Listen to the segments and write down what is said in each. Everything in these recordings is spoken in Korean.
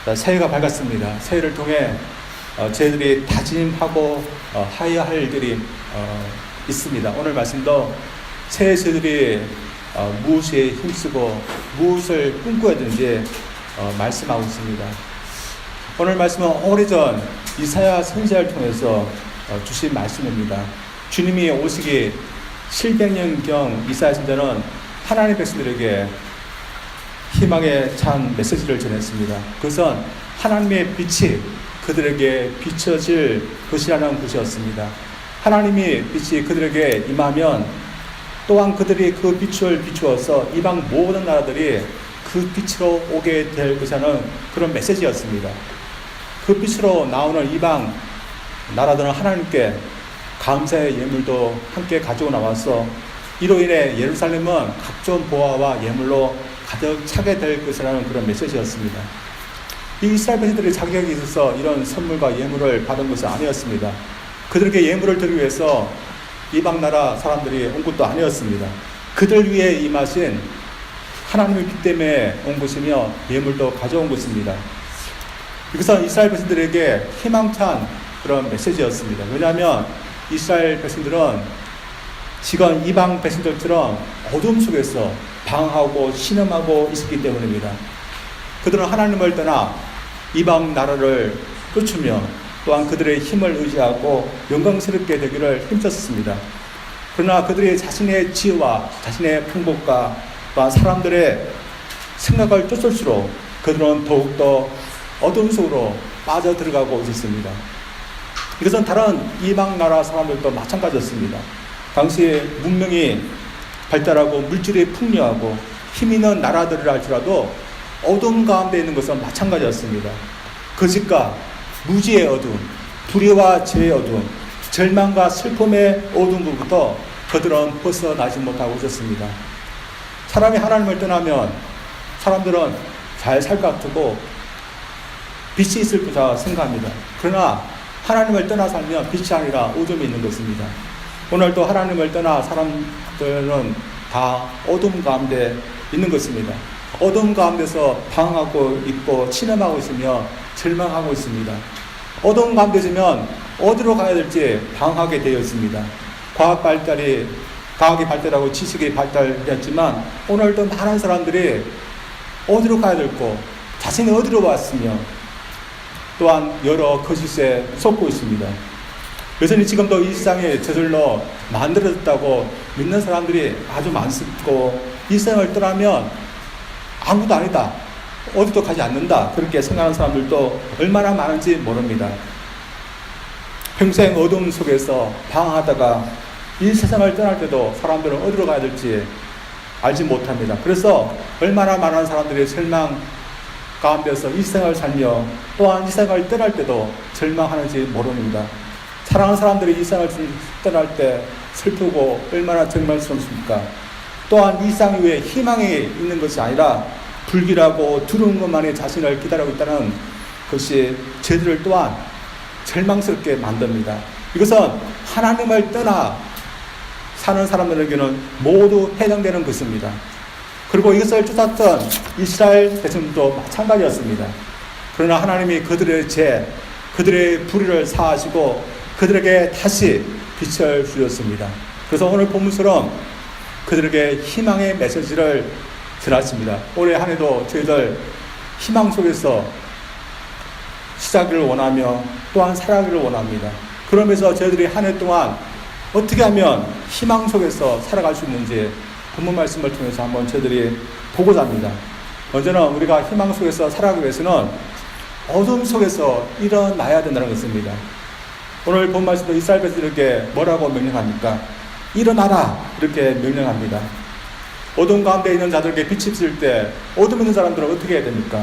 새해가 밝았습니다. 새해를 통해 저희들이 다짐하고 하여야 할 일들이 있습니다. 오늘 말씀도 새해 저희들이 무엇에 힘쓰고 무엇을 꿈꿔야 되는지 말씀하고 있습니다. 오늘 말씀은 오래전 이사야 선지자를 통해서 주신 말씀입니다. 주님이 오시기 700년경 이사야 선지자는 하나님의 백성들에게 희망에 찬 메시지를 전했습니다. 그것은 하나님의 빛이 그들에게 비춰질 것이라는 것이었습니다. 하나님의 빛이 그들에게 임하면 또한 그들이 그 빛을 비추어서 이방 모든 나라들이 그 빛으로 오게 될 것이라는 그런 메시지였습니다. 그 빛으로 나오는 이방 나라들은 하나님께 감사의 예물도 함께 가지고 나와서 이로 인해 예루살렘은 각종 보화와 예물로 가득 차게 될 것이라는 그런 메시지였습니다. 이 이스라엘 백성들이 자격이 있어서 이런 선물과 예물을 받은 것은 아니었습니다. 그들에게 예물을 드리기 위해서 이방 나라 사람들이 온 것도 아니었습니다. 그들 위에 임하신 하나님의 빛 때문에 온 것이며 예물도 가져온 것입니다. 이것은 이스라엘 백성들에게 희망찬 그런 메시지였습니다. 왜냐하면 이스라엘 백성들은 지금 이방 백성들처럼 어둠 속에서 방황하고 신음하고 있었기 때문입니다. 그들은 하나님을 떠나 이방 나라를 쫓으며 또한 그들의 힘을 의지하고 영광스럽게 되기를 힘썼습니다. 그러나 그들이 자신의 지혜와 자신의 풍복과 또한 사람들의 생각을 쫓을수록 그들은 더욱더 어둠 속으로 빠져들어가고 있었습니다. 이것은 다른 이방 나라 사람들도 마찬가지였습니다. 당시에 문명이 발달하고 물질이 풍요하고 힘 있는 나라들을 할지라도 어둠 가운데 있는 것은 마찬가지였습니다. 거짓과 무지의 어둠, 불의와 죄의 어둠, 절망과 슬픔의 어둠으로부터 그들은 벗어나지 못하고 있었습니다. 사람이 하나님을 떠나면 사람들은 잘 살 것 같고 빛이 있을 거라 생각합니다. 그러나 하나님을 떠나 살면 빛이 아니라 어둠이 있는 것입니다. 오늘도 하나님을 떠나 사람들은 다 어둠 가운데 있는 것입니다. 어둠 가운데서 방황하고 있고 침잠하고 있으며 절망하고 있습니다. 어둠 가운데 있으면 어디로 가야 될지 방황하게 되어 있습니다. 과학이 발달하고 지식이 발달되었지만 오늘도 많은 사람들이 어디로 가야 될고 자신이 어디로 왔으며 또한 여러 거짓에 속고 있습니다. 여전히 지금도 이 세상에 저절로 만들어졌다고 믿는 사람들이 아주 많고 이 세상을 떠나면 아무도 아니다, 어디도 가지 않는다, 그렇게 생각하는 사람들도 얼마나 많은지 모릅니다. 평생 어둠 속에서 방황하다가 이 세상을 떠날 때도 사람들은 어디로 가야 될지 알지 못합니다. 그래서 얼마나 많은 사람들이 절망 가운데서 이 세상을 살며 또한 이 세상을 떠날 때도 절망하는지 모릅니다. 사랑하는 사람들이 이 세상을 떠날 때 슬프고 얼마나 절망스럽습니까? 또한 이 세상 위에 희망이 있는 것이 아니라 불길하고 두려운 것만이 자신을 기다리고 있다는 것이 저희들을 또한 절망스럽게 만듭니다. 이것은 하나님을 떠나 사는 사람들에게는 모두 해당되는 것입니다. 그리고 이것을 쫓았던 이스라엘 백성들도 마찬가지였습니다. 그러나 하나님이 그들의 그들의 불의를 사하시고 그들에게 다시 빛을 주셨습니다. 그래서 오늘 본문처럼 그들에게 희망의 메시지를 전하십니다. 올해 한 해도 저희들 희망 속에서 시작을 원하며 또한 살아가기를 원합니다. 그러면서 저희들이 한 해 동안 어떻게 하면 희망 속에서 살아갈 수 있는지 본문 말씀을 통해서 한번 저희들이 보고자 합니다. 먼저는 우리가 희망 속에서 살아가기 위해서는 어둠 속에서 일어나야 된다는 것입니다. 오늘 본 말씀도 이스라엘 백성들에게 뭐라고 명령합니까? 일어나라, 이렇게 명령합니다. 어둠 가운데 있는 자들에게 빛이 있을 때 어둠에 있는 사람들은 어떻게 해야 됩니까?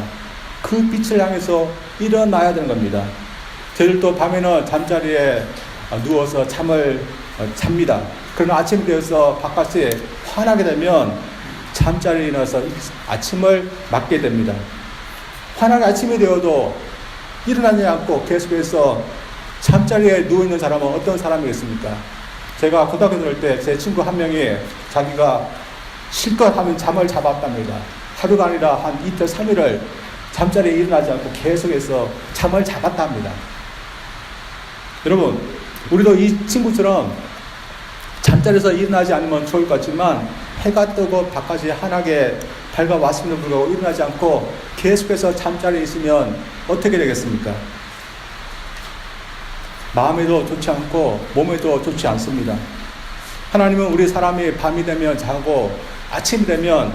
그 빛을 향해서 일어나야 되는 겁니다. 저희들도 밤에는 잠자리에 누워서 잠을 잡니다. 그러나 아침이 되어서 바깥이 환하게 되면 잠자리에 일어나서 아침을 맞게 됩니다. 환하게 아침이 되어도 일어나지 않고 계속해서 잠자리에 누워있는 사람은 어떤 사람이겠습니까? 제가 고등학교 다닐 때 제 친구 한 명이 자기가 실컷 하면 잠을 잡았답니다. 하루가 아니라 한 이틀, 3일을 잠자리에 일어나지 않고 계속해서 잠을 잡았다 합니다. 여러분, 우리도 이 친구처럼 잠자리에서 일어나지 않으면 좋을 것 같지만 해가 뜨고 바깥이 환하게 밝아왔음에도 불구하고 일어나지 않고 계속해서 잠자리에 있으면 어떻게 되겠습니까? 마음에도 좋지 않고 몸에도 좋지 않습니다. 하나님은 우리 사람이 밤이 되면 자고 아침이 되면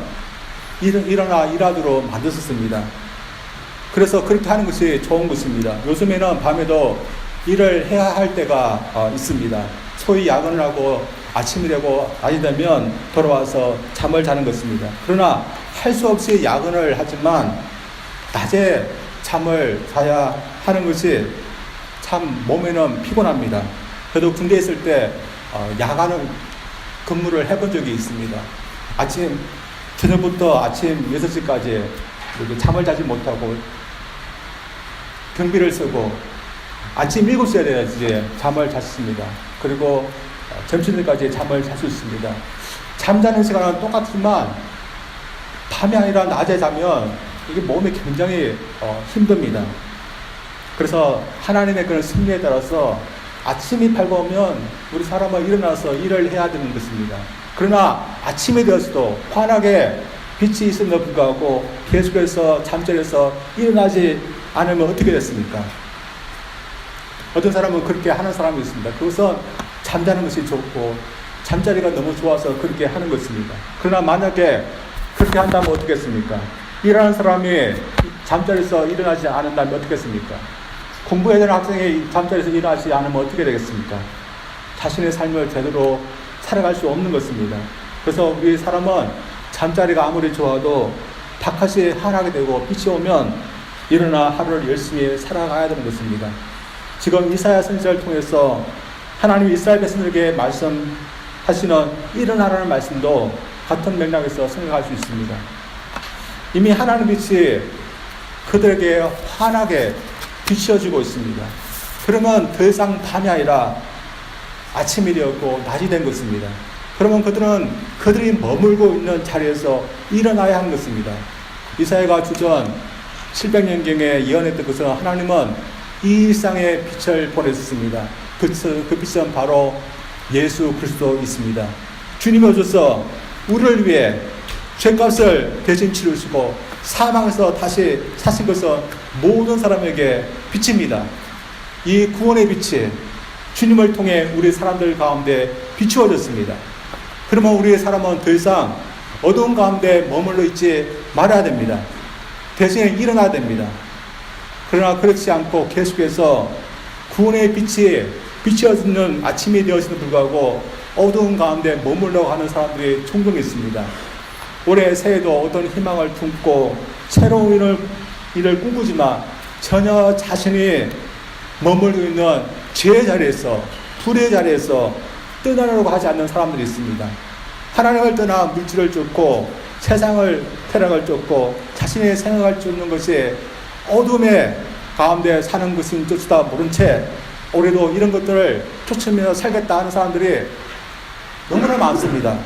일어나 일하도록 만드셨습니다. 그래서 그렇게 하는 것이 좋은 것입니다. 요즘에는 밤에도 일을 해야 할 때가 있습니다. 소위 야근을 하고 아침이 되고 낮이 되면 돌아와서 잠을 자는 것입니다. 그러나 할 수 없이 야근을 하지만 낮에 잠을 자야 하는 것이 참 몸에는 피곤합니다. 저도 군대에 있을 때 야간을 근무를 해본 적이 있습니다. 저녁부터 아침 6시까지 잠을 자지 못하고 경비를 쓰고 아침 7시에 돼야지 잠을 잤습니다. 그리고 점심때까지 잠을 잘 수 있습니다. 잠자는 시간은 똑같지만 밤이 아니라 낮에 자면 이게 몸이 굉장히 힘듭니다. 그래서 하나님의 그런 섭리에 따라서 아침이 밝아오면 우리 사람은 일어나서 일을 해야 되는 것입니다. 그러나 아침이 되어서도 환하게 빛이 있음에도 불구하고 계속해서 잠자리에서 일어나지 않으면 어떻게 됐습니까? 어떤 사람은 그렇게 하는 사람이 있습니다. 그것은 잠자는 것이 좋고 잠자리가 너무 좋아서 그렇게 하는 것입니다. 그러나 만약에 그렇게 한다면 어떻겠습니까? 일하는 사람이 잠자리에서 일어나지 않는다면 어떻겠습니까? 공부해야 되는 학생이 잠자리에서 일어나지 않으면 어떻게 되겠습니까? 자신의 삶을 제대로 살아갈 수 없는 것입니다. 그래서 우리 사람은 잠자리가 아무리 좋아도 바깥이 환하게 되고 빛이 오면 일어나 하루를 열심히 살아가야 되는 것입니다. 지금 이사야 선지자를 통해서 하나님이 이스라엘 백성들에게 말씀하시는 일어나라는 말씀도 같은 맥락에서 생각할 수 있습니다. 이미 하나님 빛이 그들에게 환하게 비춰지고 있습니다. 그러면 더 이상 밤이 아니라 아침이 되었고 낮이 된 것입니다. 그러면 그들이 머물고 있는 자리에서 일어나야 하는 것입니다. 이사야가 주전 700년경에 예언했던 것은 하나님은 이 일상의 빛을 보내셨습니다. 그 빛은 바로 예수 그리스도이십니다. 주님이 오셔서 우리를 위해 죄값을 대신 치르시고 사망에서 다시 사신 것은 모든 사람에게 빛입니다. 이 구원의 빛이 주님을 통해 우리 사람들 가운데 비추어졌습니다. 그러면 우리의 사람은 더 이상 어두운 가운데 머물러 있지 말아야 됩니다. 대신에 일어나야 됩니다. 그러나 그렇지 않고 계속해서 구원의 빛이 비추어지는 아침이 되었음에도 불구하고 어두운 가운데 머물러 가는 사람들이 종종 있습니다. 올해 새해도 어떤 희망을 품고 새로운 일을 꿈꾸지만 전혀 자신이 머물고 있는 죄의 자리에서, 불의 자리에서 떠나려고 하지 않는 사람들이 있습니다. 하나님을 떠나 물질을 쫓고 세상을 쾌락을 쫓고 자신의 생각을 쫓는 것이 어둠의 가운데 사는 것인 줄다 모른 채 올해도 이런 것들을 쫓으며 살겠다 하는 사람들이 너무나 많습니다.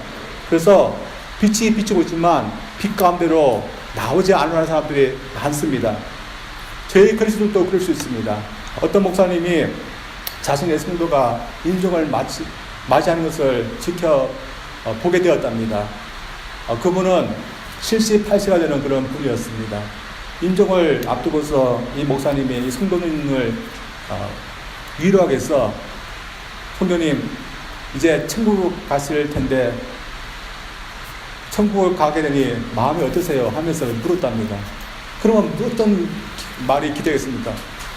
그래서 빛이 비추고 있지만 빛 가운데로 나오지 않는 사람들이 많습니다. 저희 그리스도도 그럴 수 있습니다. 어떤 목사님이 자신의 성도가 임종을 맞이하는 것을 보게 되었답니다. 그분은 78세가 되는 그런 분이었습니다. 임종을 앞두고서 이 목사님이 이 성도님을 위로하기 위해서 성도님 이제 천국 가실 텐데 천국을 가게 되니 마음이 어떠세요? 하면서 물었답니다. 그러면 어떤 말이 기대겠습니까?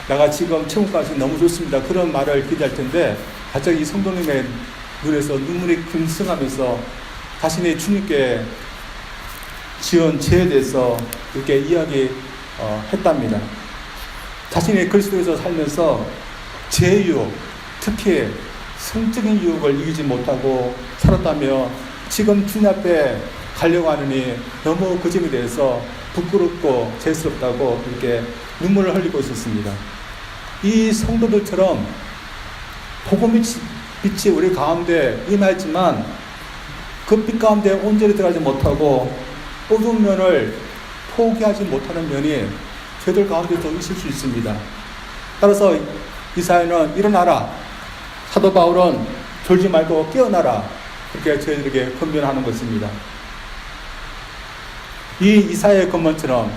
내가 지금 천국 가시 너무 좋습니다. 그런 말을 기대할 텐데 갑자기 이 성도님의 눈에서 눈물이 글썽하면서 자신이 주님께 지은 죄에 대해서 이렇게 이야기했답니다. 자신이 그리스도에서 살면서 죄의 유혹, 특히 성적인 유혹을 이기지 못하고 살았다며 지금 주님 앞에 가려고 하느니 너무 그 점에 대해서 부끄럽고 죄스럽다고 이렇게 눈물을 흘리고 있었습니다. 이 성도들처럼 복음의 빛이 우리 가운데 임하였지만 그 빛 가운데 온전히 들어가지 못하고 어두운 면을 포기하지 못하는 면이 저희들 가운데도 있을 수 있습니다. 따라서 이사야는 일어나라, 사도 바울은 졸지 말고 깨어나라, 이렇게 저희들에게 권면하는 것입니다. 이 이사야의 권면처럼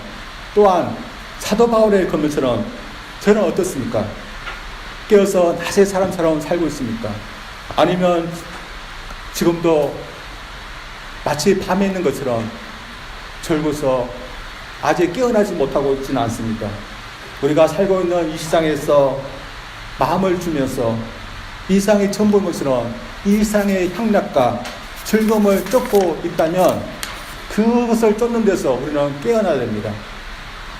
또한 사도 바울의 권면처럼 저는 어떻습니까? 깨어서 낮의 사람처럼 살고 있습니까? 아니면 지금도 마치 밤에 있는 것처럼 졸고서 아직 깨어나지 못하고 있지는 않습니까? 우리가 살고 있는 이 세상에서 마음을 주면서 이 세상의 전부인 것처럼 이 세상의 향락과 즐거움을 쫓고 있다면 그것을 쫓는 데서 우리는 깨어나야 됩니다.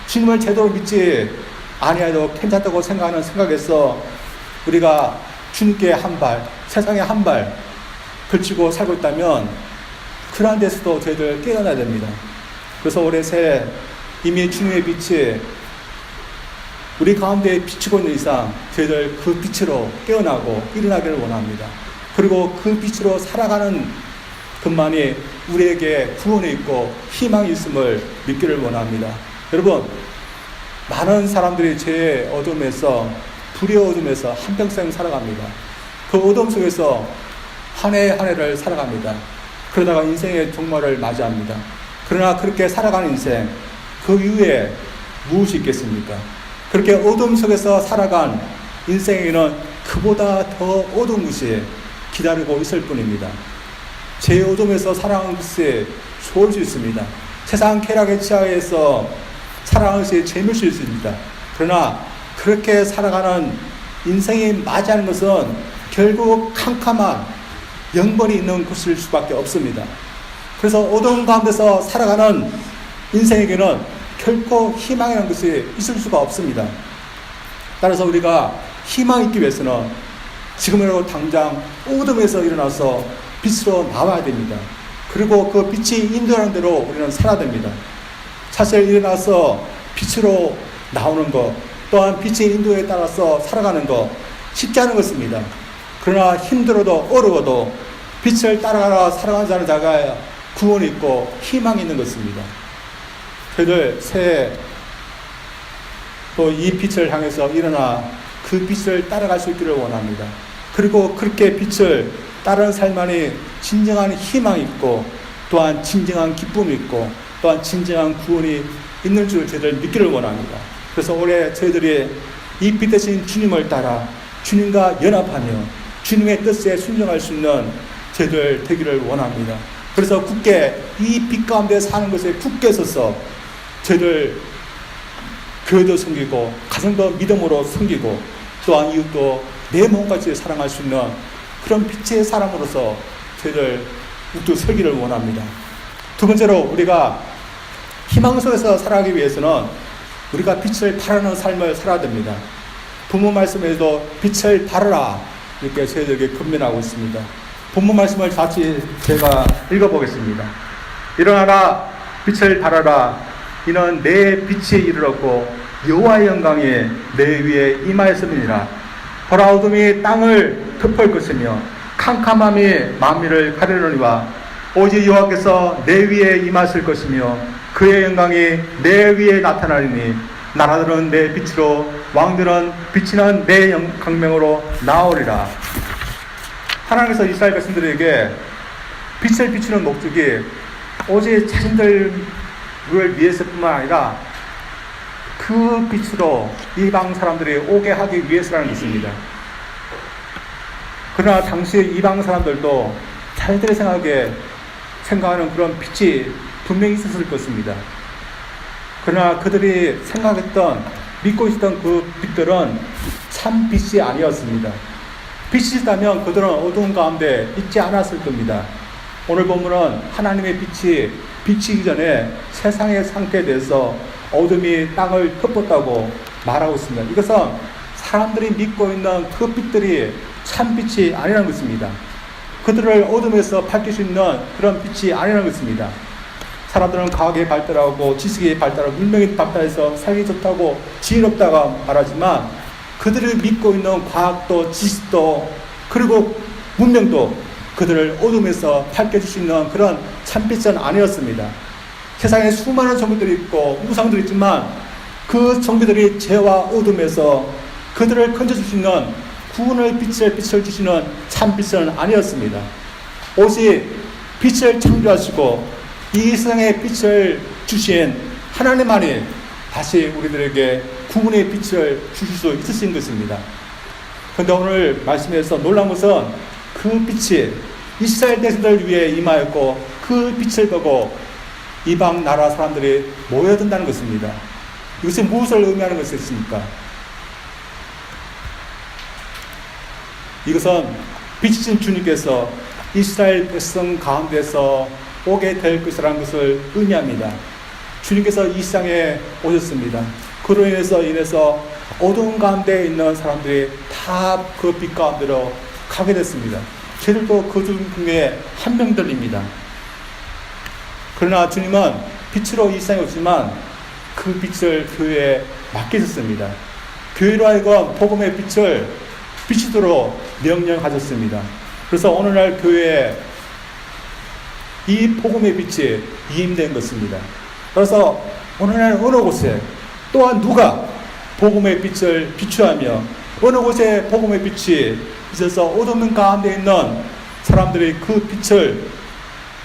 주님을 제대로 믿지 아니해도 괜찮다고 생각하는 생각에서 우리가 주님께 한 발, 세상에 한 발 걸치고 살고 있다면 그러한 데서도 저희들 깨어나야 됩니다. 그래서 올해 새해 이미 주님의 빛이 우리 가운데 비추고 있는 이상 저희들 그 빛으로 깨어나고 일어나기를 원합니다. 그리고 그 빛으로 살아가는 것만이 우리에게 구원이 있고 희망이 있음을 믿기를 원합니다. 여러분, 많은 사람들이 죄의 어둠에서, 불의 어둠에서 한평생 살아갑니다. 그 어둠 속에서 한 해 한 해를 살아갑니다. 그러다가 인생의 종말을 맞이합니다. 그러나 그렇게 살아가는 인생, 그 이후에 무엇이 있겠습니까? 그렇게 어둠 속에서 살아간 인생에는 그보다 더 어두운 것이 기다리고 있을 뿐입니다. 제 어둠에서 살아가는 것이 좋을 수 있습니다. 세상 쾌락의 치하에서 살아가는 것이 재미있을 수 있습니다. 그러나 그렇게 살아가는 인생이 맞이하는 것은 결국 캄캄한 영벌이 있는 곳일 수밖에 없습니다. 그래서 어두운 가운데서 살아가는 인생에게는 결코 희망이라는 것이 있을 수가 없습니다. 따라서 우리가 희망이 있기 위해서는 지금이라도 당장 어둠에서 일어나서 빛으로 나와야 됩니다. 그리고 그 빛이 인도하는 대로 우리는 살아야 됩니다. 사실 일어나서 빛으로 나오는 것, 또한 빛의 인도에 따라서 살아가는 것 쉽지 않은 것입니다. 그러나 힘들어도 어려워도 빛을 따라가라 살아가는 자는 자가 구원이 있고 희망이 있는 것입니다. 저희들 새해 또 이 빛을 향해서 일어나 그 빛을 따라갈 수 있기를 원합니다. 그리고 그렇게 빛을 따르는 삶만이 진정한 희망이 있고 또한 진정한 기쁨이 있고 또한 진정한 구원이 있는 줄 저희들 믿기를 원합니다. 그래서 올해 저희들이 이 빛 대신 주님을 따라 주님과 연합하며 주님의 뜻에 순종할 수 있는 저희들 되기를 원합니다. 그래서 굳게 이 빛 가운데 사는 것에 굳게 서서 저희들 교회도 섬기고 가정도 믿음으로 섬기고 또한 이웃도 내 몸같이 사랑할 수 있는 그런 빛의 사람으로서 저희들 우뚝 서기를 원합니다. 두 번째로 우리가 희망 속에서 살아가기 위해서는 우리가 빛을 발하는 삶을 살아야 됩니다. 부모 말씀에도 빛을 발하라 이렇게 저희들에게 권면하고 있습니다. 본문 말씀을 같이 제가 읽어보겠습니다. 일어나라 빛을 발하라 이는 내 빛이 이르렀고 여호와의 영광이 내 위에 임하였음이니라. 보라 어둠이 땅을 덮을 것이며 캄캄함이 만민을 가리려니와 오직 여호와께서 내 위에 임하실 것이며 그의 영광이 내 위에 나타나리니 나라들은 내 빛으로 왕들은 비치는 내 강명으로 나오리라. 하나님께서 이스라엘 백성들에게 빛을 비추는 목적이 오직 자신들을 위해서뿐만 아니라 그 빛으로 이방 사람들이 오게 하기 위해서라는 것입니다. 그러나 당시 이방 사람들도 자기들의 생각하는 그런 빛이 분명히 있었을 것입니다. 그러나 그들이 생각했던 믿고 있었던 그 빛들은 참 빛이 아니었습니다. 빛이 있다면 그들은 어두운 가운데 있지 않았을 겁니다. 오늘 본문은 하나님의 빛이 비치기 전에 세상의 상태에 대해서 어둠이 땅을 덮었다고 말하고 있습니다. 이것은 사람들이 믿고 있는 그 빛들이 참 빛이 아니라는 것입니다. 그들을 어둠에서 밝힐 수 있는 그런 빛이 아니라는 것입니다. 사람들은 과학이 발달하고 지식이 발달하고 문명이 발달해서 살기 좋다고 지혜롭다고 말하지만 그들을 믿고 있는 과학도 지식도 그리고 문명도 그들을 어둠에서 밝혀줄 수 있는 그런 참빛은 아니었습니다. 세상에 수많은 정보들이 있고 우상들이 있지만 그 종교들이 죄와 어둠에서 그들을 건져줄 수 있는 구원의 빛을 주시는 참 빛은 아니었습니다. 오직 빛을 창조하시고 이 세상에 빛을 주신 하나님만이 다시 우리들에게 구원의 빛을 주실 수 있으신 것입니다. 그런데 오늘 말씀에서 놀라운 것은 그 빛이 이스라엘 백성들을 위해 임하였고 그 빛을 보고 이방 나라 사람들이 모여든다는 것입니다. 이것이 무엇을 의미하는 것이겠습니까? 이것은 빛이신 주님께서 이스라엘 백성 가운데서 오게 될 것이라는 것을 의미합니다. 주님께서 이 세상에 오셨습니다. 그로 인해서 어두운 가운데 있는 사람들이 다 그 빛 가운데로 가게 됐습니다. 저들도 그 중에 한 명들입니다. 그러나 주님은 빛으로 이 세상에 오지만 그 빛을 교회에 맡기셨습니다. 교회로 하여금 복음의 빛을 비추도록 명령하셨습니다. 그래서 오늘날 교회에 이 복음의 빛이 이임된 것입니다. 그래서 오늘날 어느 곳에 또한 누가 복음의 빛을 비추하며 어느 곳에 복음의 빛이 있어서 어둠 가운데 있는 사람들이 그 빛을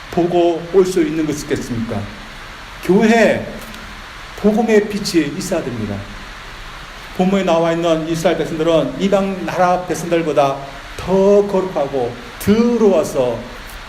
보고 올 수 있는 것이겠습니까? 교회에 복음의 빛이 있어야 됩니다. 본문에 나와 있는 이스라엘 백성들은 이방 나라 백성들보다 더 거룩하고 더러워서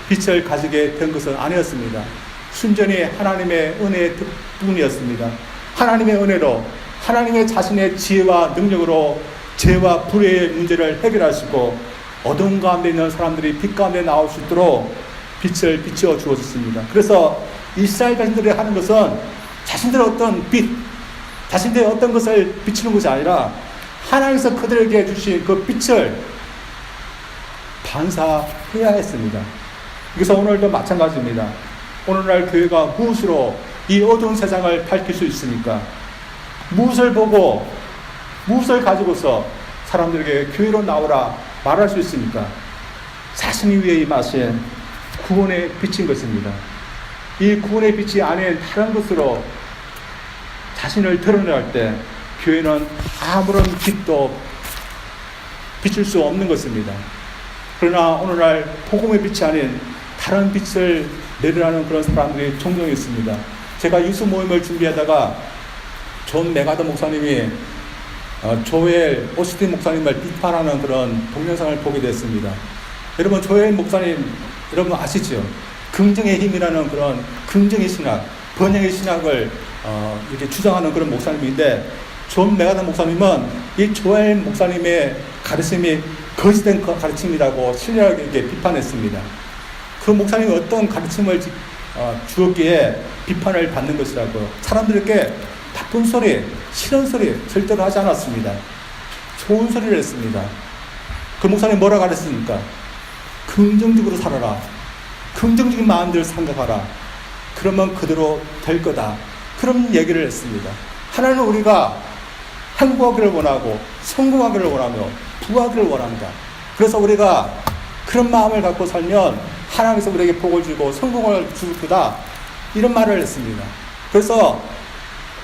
빛을 가지게 된 것은 아니었습니다. 순전히 하나님의 은혜의 뿐이었습니다. 하나님의 은혜로 하나님의 자신의 지혜와 능력으로 죄와 불의의 문제를 해결하시고 어둠 가운데 있는 사람들이 빛 가운데 나올 수 있도록 빛을 비추어 주었습니다. 그래서 이스라엘 백성들이 하는 것은 자신들의 어떤 빛, 자신들의 어떤 것을 비추는 것이 아니라 하나님께서 그들에게 주신 그 빛을 반사해야 했습니다. 그래서 오늘도 마찬가지입니다. 오늘날 교회가 무엇으로 이 어두운 세상을 밝힐 수 있습니까? 무엇을 보고 무엇을 가지고서 사람들에게 교회로 나오라 말할 수 있습니까? 자신이 위에 임하신 구원의 빛인 것입니다. 이 구원의 빛이 아닌 다른 것으로 자신을 드러낼 때 교회는 아무런 빛도 비출 수 없는 것입니다. 그러나 오늘날 복음의 빛이 아닌 다른 빛을 내려라는 그런 사람들이 종종 있습니다. 제가 유수 모임을 준비하다가 존 메가더 목사님이 조엘 오스틴 목사님을 비판하는 그런 동영상을 보게 됐습니다. 여러분, 조엘 목사님 여러분 아시죠? 긍정의 힘이라는 그런 긍정의 신학, 번영의 신학을 이렇게 주장하는 그런 목사님인데, 존 메가더 목사님은 이 조엘 목사님의 가르침이 거짓된 가르침이라고 신랄하게 이렇게 비판했습니다. 그 목사님이 어떤 가르침을 주었기에 비판을 받는 것이라고, 사람들에게 나쁜 소리, 싫은 소리 절대로 하지 않았습니다. 좋은 소리를 했습니다. 그 목사님 뭐라 가르쳤습니까? 긍정적으로 살아라. 긍정적인 마음들을 생각하라. 그러면 그대로 될 거다. 그런 얘기를 했습니다. 하나님은 우리가 행복하기를 원하고 성공하기를 원하며 부하기를 원합니다. 그래서 우리가 그런 마음을 갖고 살면 하나님께서 우리에게 복을 주고 성공을 줄 거다. 이런 말을 했습니다. 그래서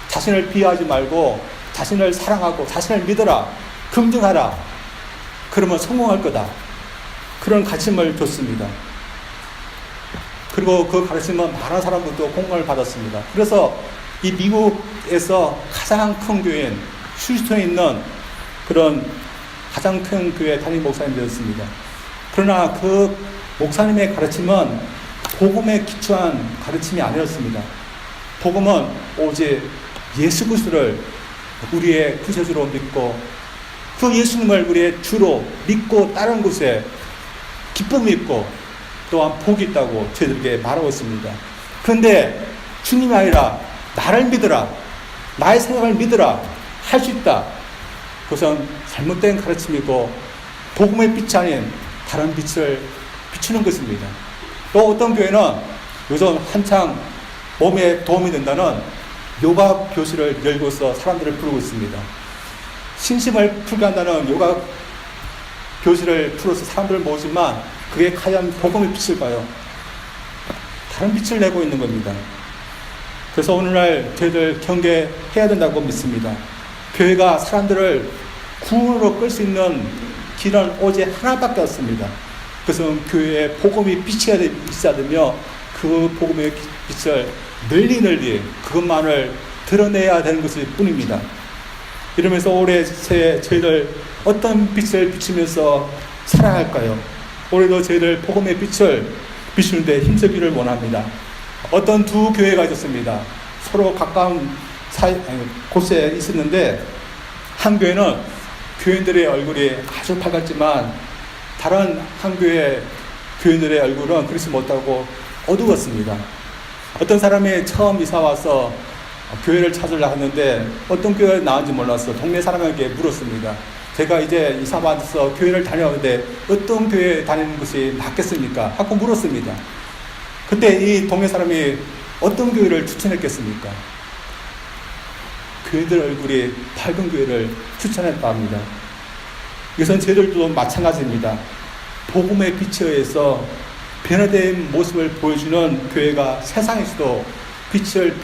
자신을 비하하지 말고 자신을 사랑하고 자신을 믿어라. 긍정하라. 그러면 성공할 거다. 그런 가르침을 줬습니다. 그리고 그 가르침은 많은 사람들도 공감을 받았습니다. 그래서 이 미국에서 가장 큰 교회인 휴스턴에 있는 그런 가장 큰 교회 담임 목사님이 되었습니다. 그러나 그 목사님의 가르침은 복음에 기초한 가르침이 아니었습니다. 복음은 오직 예수 그리스도를 우리의 구세주로 믿고 그 예수님을 우리의 주로 믿고 따르는 것에 기쁨이 있고 또한 복이 있다고 저희들에게 말하고 있습니다. 그런데 주님이 아니라 나를 믿으라, 나의 생각을 믿으라 할 수 있다. 그것은 잘못된 가르침이고 복음의 빛이 아닌 다른 빛을 비추는 것입니다. 또 어떤 교회는 요즘 한창 몸에 도움이 된다는 요가 교실을 열고서 사람들을 부르고 있습니다. 신심을 풀게 한다는 요가 교실을 풀어서 사람들을 모으지만 그게 과연 복음의 빛일까요? 다른 빛을 내고 있는 겁니다. 그래서 오늘날 저희들 경계해야 된다고 믿습니다. 교회가 사람들을 구원으로 끌 수 있는 길은 오직 하나밖에 없습니다. 그것은 교회의 복음이 빛이어야 되며 그 복음의 빛을 널리 그것만을 드러내야 되는 것일 뿐입니다. 이러면서 올해 새해 저희들 어떤 빛을 비추면서 살아갈까요? 올해도 저희들 복음의 빛을 비추는데 힘쓰기를 원합니다. 어떤 두 교회가 있었습니다. 서로 가까운 곳에 있었는데 한 교회는 교인들의 얼굴이 아주 밝았지만 다른 한 교회 교인들의 얼굴은 그렇지 못하고 어두웠습니다. 어떤 사람이 처음 이사 와서 교회를 찾으려고 했는데 어떤 교회에 나온지 몰라서 동네 사람에게 물었습니다. 제가 이제 이사 와서 교회를 다녀오는데 어떤 교회에 다니는 것이 낫겠습니까? 하고 물었습니다. 그때 이 동네 사람이 어떤 교회를 추천했겠습니까? 교회들 얼굴이 밝은 교회를 추천했다 합니다. 이것은 저희들도 마찬가지입니다. 복음의 빛에 의해서 변화된 모습을 보여주는 교회가 세상에서도 빛을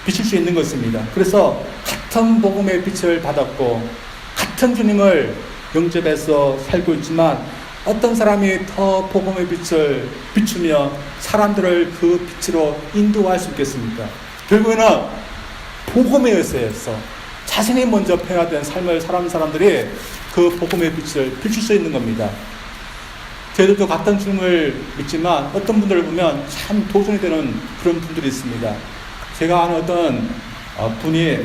비칠 수 있는 것입니다. 그래서 같은 복음의 빛을 받았고 같은 주님을 영접해서 살고 있지만 어떤 사람이 더 복음의 빛을 비추며 사람들을 그 빛으로 인도할 수 있겠습니까? 결국에는 복음에 의해서 자신이 먼저 변화된 삶을 살아가는 사람들이 그 복음의 빛을 비출 수 있는 겁니다. 저희들도 같은 주님을 믿지만 어떤 분들을 보면 참 도전이 되는 그런 분들이 있습니다. 제가 아는 어떤 분이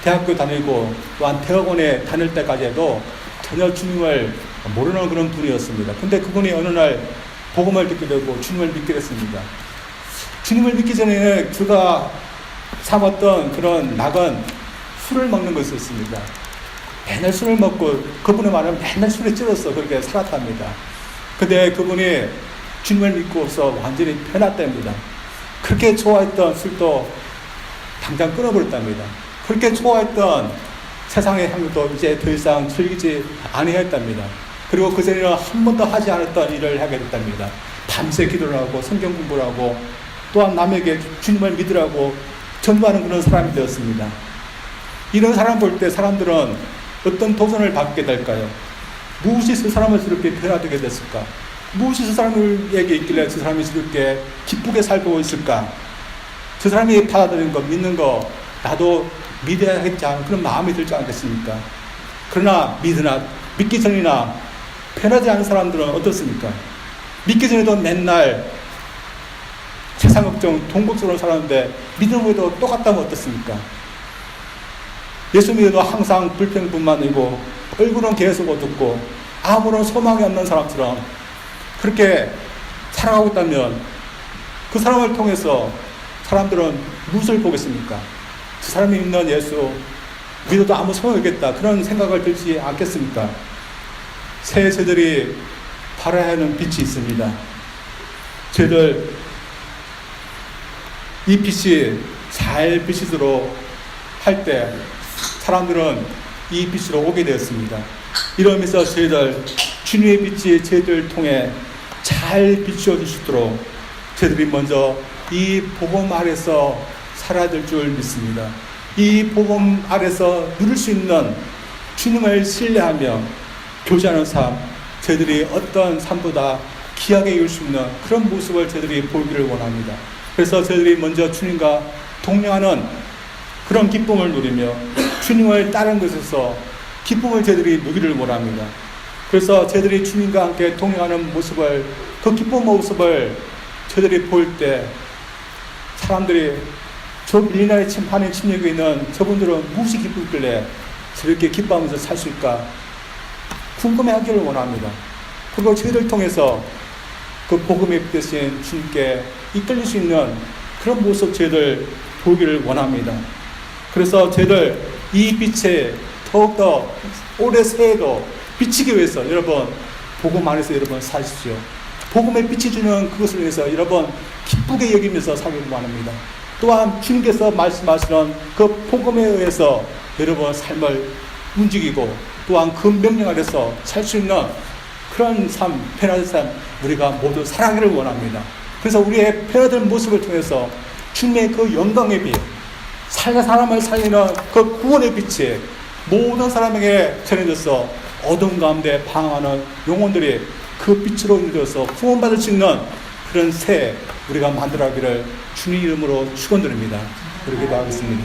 대학교 다니고 또한 대학원에 다닐 때까지 해도 전혀 주님을 모르는 그런 분이었습니다. 근데 그분이 어느 날 복음을 듣게 되고 주님을 믿게 됐습니다. 주님을 믿기 전에 그가 삼았던 그런 낙은 술을 먹는 것이었습니다. 맨날 술을 먹고 그분의 말은 맨날 술에 찌들어서 그렇게 살았답니다. 근데 그분이 주님을 믿고서 완전히 변했답니다. 그렇게 좋아했던 술도 당장 끊어버렸답니다. 그렇게 좋아했던 세상의 향유도 이제 더 이상 즐기지 아니했답니다. 그리고 그전에는 한 번도 하지 않았던 일을 하게 됐답니다. 밤새 기도를 하고 성경 공부를 하고 또한 남에게 주님을 믿으라고 전도하는 그런 사람이 되었습니다. 이런 사람 볼 때 사람들은 어떤 도전을 받게 될까요? 무엇이 그 사람을 저렇게 변화되게 됐을까? 무엇이 그 사람에게 있길래 저 사람이 저렇게 기쁘게 살고 있을까? 저 사람이 받아들이는 거, 믿는 거, 나도 믿어야겠지 하는 그런 마음이 들지 않겠습니까? 그러나 믿기 전이나 변하지 않은 사람들은 어떻습니까? 믿기 전에도 맨날 세상 걱정, 돈 걱정으로 살았는데 믿는 후에도 똑같다면 어떻습니까? 예수 믿어도 항상 불평불만이고 얼굴은 계속 어둡고 아무런 소망이 없는 사람처럼 그렇게 살아가고 있다면 그 사람을 통해서 사람들은 무엇을 보겠습니까? 그 사람이 믿는 예수 믿어도 아무 소용이 없겠다 그런 생각을 들지 않겠습니까? 새해 저들이 바라야 하는 빛이 있습니다. 저희들 이 빛이 잘 비치도록 할 때 사람들은 이 빛으로 오게 되었습니다. 이러면서 저희들 주님의 빛이 저희들을 통해 잘 비추어 주시도록 저희들이 먼저 이 복음 아래서 살아야 될 줄 믿습니다. 이 복음 아래서 누릴 수 있는 주님을 신뢰하며 교제하는 삶, 저희들이 어떤 삶보다 귀하게 이룰 수 있는 그런 모습을 저희들이 보기를 원합니다. 그래서 저희들이 먼저 주님과 동행하는 그런 기쁨을 누리며 주님을 따르는 것에서 기쁨을 저희들이 누리기를 원합니다. 그래서 저희들이 주님과 함께 동행하는 모습을, 그 기쁜 모습을 저희들이 볼 때 사람들이 저 밀린 아래 하나님 침략에 있는 저분들은 무엇이 기쁘길래 저렇게 기뻐하면서 살 수 있을까 궁금해하기를 원합니다. 그리고 저희를 통해서 그 복음의 뜻인 주님께 이끌릴 수 있는 그런 모습 저희들 보기를 원합니다. 그래서 저희들 이 빛에 더욱더 올해 새해도 비치기 위해서 여러분 복음 안에서 여러분 사십시오. 복음의 빛이 주는 그것을 위해서 여러분 기쁘게 여기면서 살기를 원합니다. 또한 주님께서 말씀하시는 그 복음에 의해서 여러분 삶을 움직이고 또한 그 명령 아래서 살 수 있는 그런 삶, 편안한 삶 우리가 모두 살아가기를 원합니다. 그래서 우리의 변화된 모습을 통해서 주님의 그 영광의 빛, 사람을 살리는 그 구원의 빛이 모든 사람에게 전해져서 어둠 가운데 방황하는 영혼들이 그 빛으로 인해서 구원받을 수 있는 그런 새 우리가 만들어가기를 주님 이름으로 축원드립니다. 그렇게 기도하겠습니다.